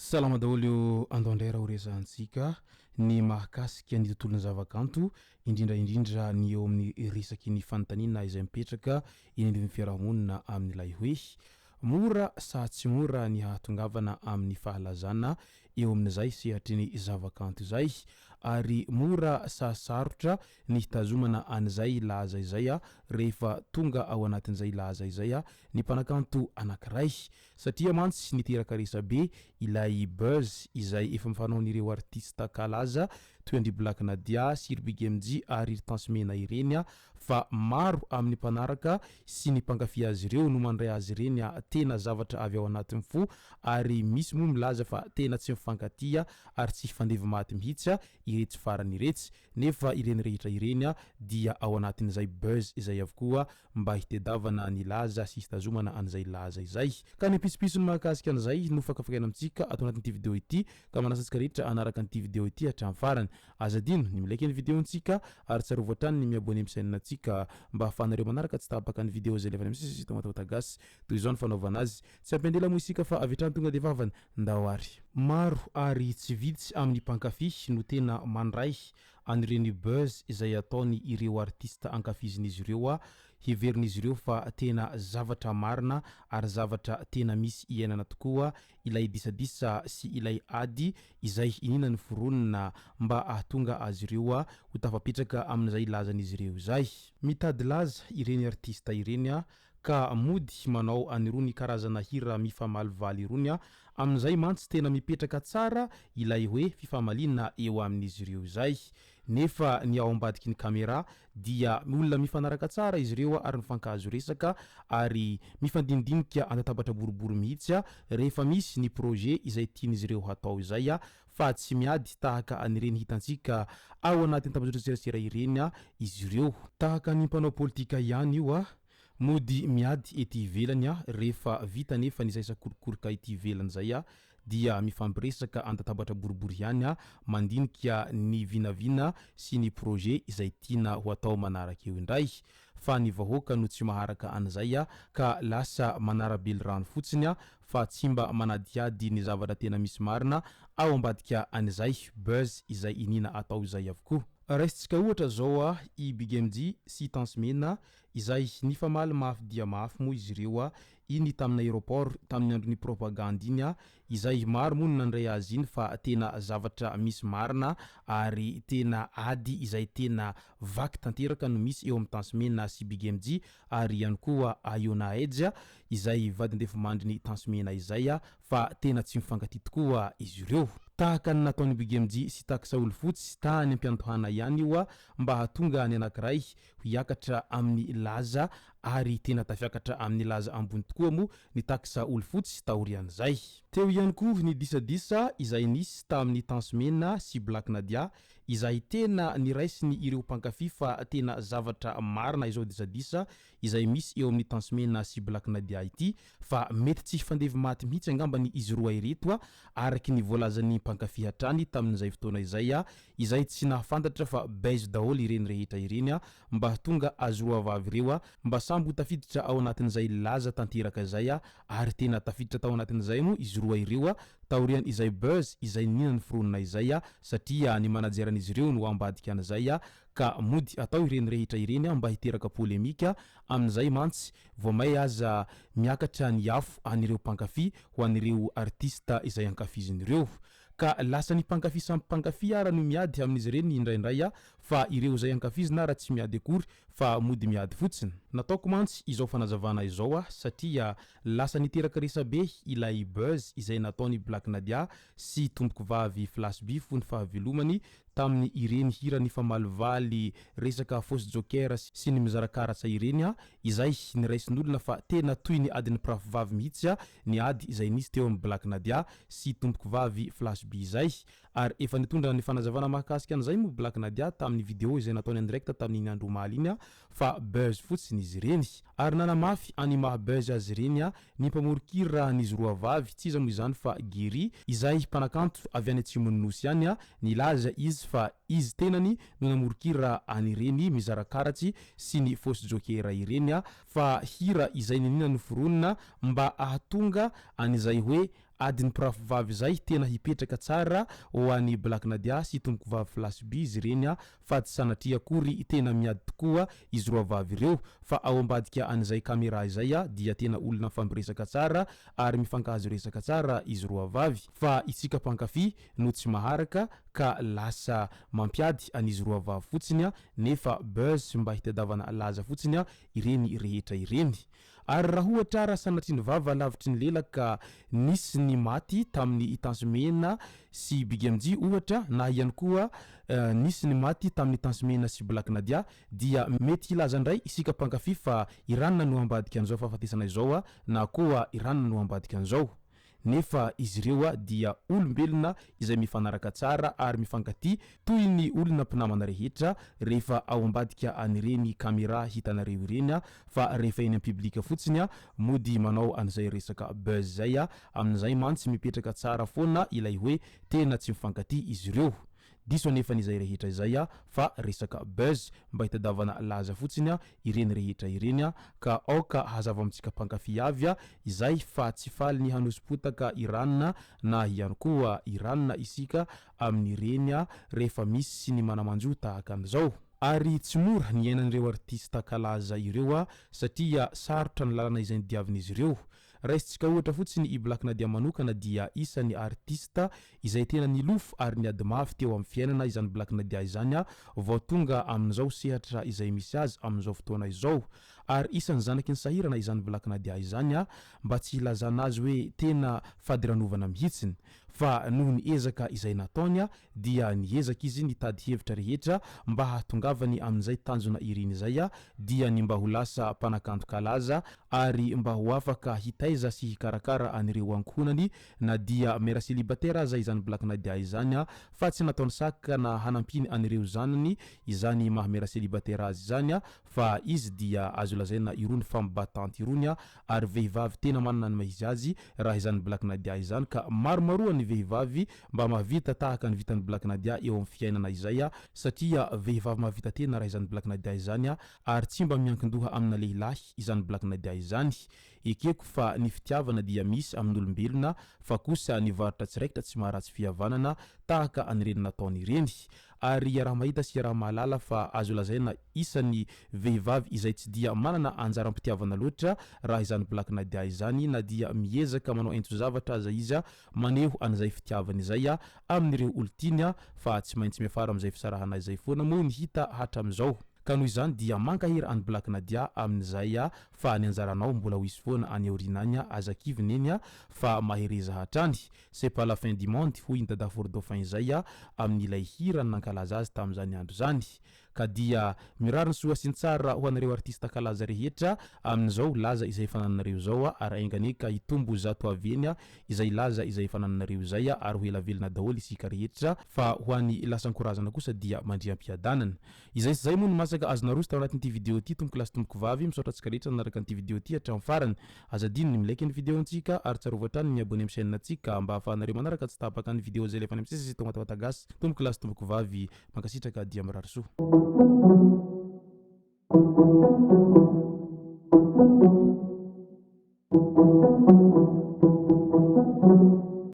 Salama daholo andondera ho resantsika ny mahakasika ny tontolon'ny zavakanto indrindraindrindra ny eo amin'ny resaky ny fanontaniana izay mipetraka eny amin'ny fiarahamonina amin'ilay hoe mora sa tsy mora ny hahatongavana amin'ny fahalazana eo amin'izay sehatry ny zavakanto izay ary mora sa sarotra ny hitazomana an'izay laza izay rehefa tonga ao anatin'izay laza izay ny mpanakanto anankiray satria mantsy niteraka resabe ilay buzz izay efa mifanaon'ireo artista kalaza toy andry Black Nadia, Sir Big MJ ary Tansmena ireny fa maro amin'ny mpanaraka sy ny mpankafy azy ireo no mandray azy ireny tena zavatra avy ao anatin'ny fo ary misy moa milaza fa tena tsy mifankatia ary tsy fandevy maty mihitsy iretsy farany iretsy nefa ireny rehetra ireny dia ao anatin'izay buzz izay avokoa mba hitedavana ny laza sy hitazomana an'izay laza izay ka ny pisopiso ny mahakasika an'izay no fakafakana amintsika ato anatin'ity video ity ka manasantsika rehetra anaraka an'ity video ity hatramin'ny farany azadino ny milaiky ny videontsika ary tsarovy hatrany ny miabone amin'ny chaîne-ntsika mba ahafahanareo manaraka tsy tapaka ny video zay lefany misy tomataotagasy toy izao ny fanaovana azy tsy ampendela moa isika fa avy hatrany tonga de vavany ndahoary maro ary tsy vitsy amin'ny mpankafy no tena mandray anireny buzz izay ataony ireo artista ankafizin'izy ireo heverin'izy ireo fa tena zavatra marina ary zavatra tena misy iainana tokoa ilay disadisa sy ilay ady izay inina ny foronina mba ahatonga azy ireo ho tafapetraka amin'izay lazan'izy ireo izay mitady laza ireny artista ireny ka mody manao anirony karazana hira mifamalivaly irony amin'izay mantsy tena mipetraka tsara ilay hoe fifamalinana eo amin'izy ireo izay nefa ny ao ambadiky ny kamera dia olona mifanaraka tsara izy ireo ary mifankahazo resaka ary mifandinidinika andatabatra boribory mihitsy rehefa misy ny projet izay tian'izy ireo hatao izay fa tsy miady tahaka anireny hitantsika ao anatin'ny tambazotra serasera ireny izy ireo tahaka ny mpanao politika ihany io mody miady ety ivelany rehefa vita nefa ny zaisa korokoroka ety ivelany zay dia mifampiresaka andatabatra boribory ihany mandinika ny vinavina sy ny projet izay tiana ho atao manaraka eo indray fa ny vahoaka no tsy maharaka an'izay ka lasa manarabely rano fotsiny fa tsy mba manadiady ny zavatra tena misy marina ao ambadika an'izay buzz izay inina atao izay avokoa raisitsika ohatra zao i Big MJ sy Tansmena izay nifamaly mafy dia mafy moa izy ireo iny tamin'ny aéroport tamin'ny andron'ny propagande iny izay maro moa no nandray azy iny fa tena zavatra misy marina ary tena ady izay tena vaky tanteraka no misy eo amin'ny Tansmena sy Big MJ ary ihany koa Iona Edge izay vadin-defo mandriny Tansmena izay fa tena tsy mifankatia tokoa izy ireo tahaka ny nataony Big MJ sy taksa olo fotsy tany ampiantohana ihany io mba hatonga ny anankiray hiakatra amin'ny laza ary tena tafiakatra amin'ny laza ambony tokoa mo ny taksa olo fotsy taorian'izay teo ihany koa ny disadisa izay nisy tamin'ny Tansmena sy Black Nadia izay tena niraisiny ireo mpankafy fa tena zavatra marina izao disadisa izay misy eo amin'ny Tansmena sy Black Nadia ity fa mety tsy fandevy maty mihitsy angambany izy roa ireto araky ny voalazan'ny mpankafy hatrany tamin'izay fotoana izay tsy nahafantatra fa baizy daholo ireny rehetra ireny mba tonga azy roa vavy ireo mba samby ho tafiditra ao anatin'izay laza tanteraka izay ary tena tafiditra tao anatin'izay mo izy roa ireo taorian izay buzz izay nina ny foronina izay satria ny manajeran'izy ireo no ambadika an'izay ka mody atao ireny rehetra ireny mba hiteraka polemika amin'izay mantsy voamay aza miakatra ny afo anireo mpankafy ho anireo artista izay ankafizin'ireo ka lasa ny mpankafy samby mpankafy ara no miady amin'izy ireny indraindray fa ireo zay ankafizina raha tsy miady akory fa mody miady fotsiny. Nataoko mantsy izao fanazavana izao satria lasa niteraka resabe ilay buzz izay nataony Black Nadia sy tompoko vavy Flash B fony fahavelomany tamin'ny ireny hira ny famalivaly resaka Fausse Joker sy ny mizara karatsa ireny izay niraisin'olona fa tena toy ny adiny prafo vavy mihitsy ny ady izay nisy teo amin'ny Black Nadia sy tompoko vavy Flash B izay. Ary efa nitondra ny fanazavana mahakasika an'izay mo Black Nadia tamin'ny vidéo izay nataony en direct tamin'ny andro omaly iny fa buzz fotsiny izy ireny. Ary nanamafy any maha buzz azy ireny ny mpamorokira n'izy roa vavy tsy iza moa izany fa Giri izay mpanakanto avy any Atsimon'ny Nosy any nilaza izy fa izy tenany no namorokira anireny mizara karatsy sy ny Fausse Joker ireny fa hira izay ninina noforonina mba ahatonga an'izay hoe adiny prafo vavy zay tena hipetraka tsara ho an'ny Black Nadia sy tompoko vavy Flash B izy ireny fa tsy sanatria akory tena miady tokoa izy roa vavy ireo fa ao ambadika an'izay kamera izay dia tena olona fampiresaka tsara ary mifankahazo resaka tsara izy roa vavy fa itsika mpankafy no tsy maharaka ka lasa mampiady an'izy roa vavy fotsiny nefa buzz mba hitadiavana laza fotsiny ireny rehetra ireny. Ary raha ohatra raha sanatriany vava lavitry ny lela ka nisy ny maty tamin'ny Tansmena sy Big MJ ohatra na ihany koa nisy ny maty tamin'ny Tansmena sy Black Nadia dia mety ilaza ndray isika mpankafy fa iranona no ambadika an'izao fahafatesana izao na koa iranona no ambadika an'izao. Nefa izy ireo dia olombelona izay mifanaraka tsara ary mifankaty toy ny olona mpinamana rehetra rehefa ao ambadika anireny kamera hitanareo ireny fa rehefa eny am-piblika fotsiny mody manao an'izay resaka buzz zay amin'izay mantsy mipetraka tsara foana ilay hoe tena tsy mifankaty izy ireo. Diso nefa n'izay rehetra izay fa resaka buzz mba hitadiavana laza fotsiny ireny rehetra ireny ka aoka hazava amintsika mpankafy avy izay fa tsy faly ny hanosim-potaka iranona na ihany koa iranona isika amin'ireny rehefa misy ny manamanjo tahaka an'izao. Ary tsy mora ny iainan'ireo artista kalaza ireo satria sarotra ny lalana izay nidiavin'izy ireo. Raisitsika ohatra fotsiny i Black Nadia manokana dia isan'ny artista izay tena nilofo ary niady mafy teo amin'ny fiainana izany Black Nadia izany vao tonga amin'izao sehatra izay misy azy amin'izao fotoana izao. Ary isan'ny zanaky ny sahirana izany Black Nadia izany mba tsy ilazana azy hoe tena fadiranovana mihitsiny fa noho ny ezaka izay nataony dia niezaka izy nitady hevitra rehetra mba hahatongavany amin'izay tanjona ireny izay dia ny mba ho lasa mpanakanto kalaza ary mba ho afaka hitaiza sy hikarakara anireo ankohonany na dia mera célibataire aza izany Black Nadia izany fa tsy nataony saka na hanampiny anireo zanany izany mahamera célibataire azy izany fa izy dia azo lazaina irony femme battante irony ary vehivavy tena manana ny mahizy azy raha izany Black Nadia izany ka maromaro ny vehivavy mba mahavita tahaka ny vitan'ny Black Nadia eo amin'ny fiainana izay satria vehivavy mahavita tena raha izany Black Nadia izany ary tsy mba miankin-doha amina lehilahy izany Black Nadia izany. Ekeko fa ny fitiavana dia misy amin'olombelona fa kosa ny varitra tsiraikitra tsy maharatsy fihavanana tahaka anireny nataony ireny. Ary raha mahita sy raha mahalala fa azo lazaina isan'ny vehivavy izay tsy dia manana anjaram-pitiavana loatra raha izany Black Nadia izany na dia miezaka manao entozavatra aza izy maneho an'izay fitiavana izay amin'ireo olon-tiny fa tsy maintsy miafara amin'izay fisarahana izay foana moa ny hita hatramin'izao. Ka noho izany dia mankahira any Black Nadia amin'izay fa ny anjaranao mbola ho isy foana any aorianany azakiviny eny fa mahereza hatrany. C'est pas la fin du monde hoy ny Dada Fort Dauphin izay amin'ilay hira nankalaza azy tamin'izany andro zany. Ka dia mirariny soasiny tsara ho anareo artista kalaza rehetra amin'izao laza izay fananareo zao ary aingany ka hitombo zato aveny izay laza izay fananareo izay ary ho elavelona daholo isika rehetra fa ho an'ny lasa ankorazana kosa dia mandriam-piadanana. Izay sy zay moa no masaka azona rozy tao anatin'ity vidéo ty tompoko lasy tompoko vavy misaotra antsika rehetra nanaraka an'ity vidéo ty hatramin'ny farany. Azadino ny milaiky ny vidéo antsika ary tsarovatra ny miabone amin'ny chaîne antsika mba ahafahanareo manaraka tsy tapaka ny vidéo zay lefa ny amitsisy tao matawatagasy tompoko lasy tompoko vavy mankasitraka dia mirary soa. Thank you.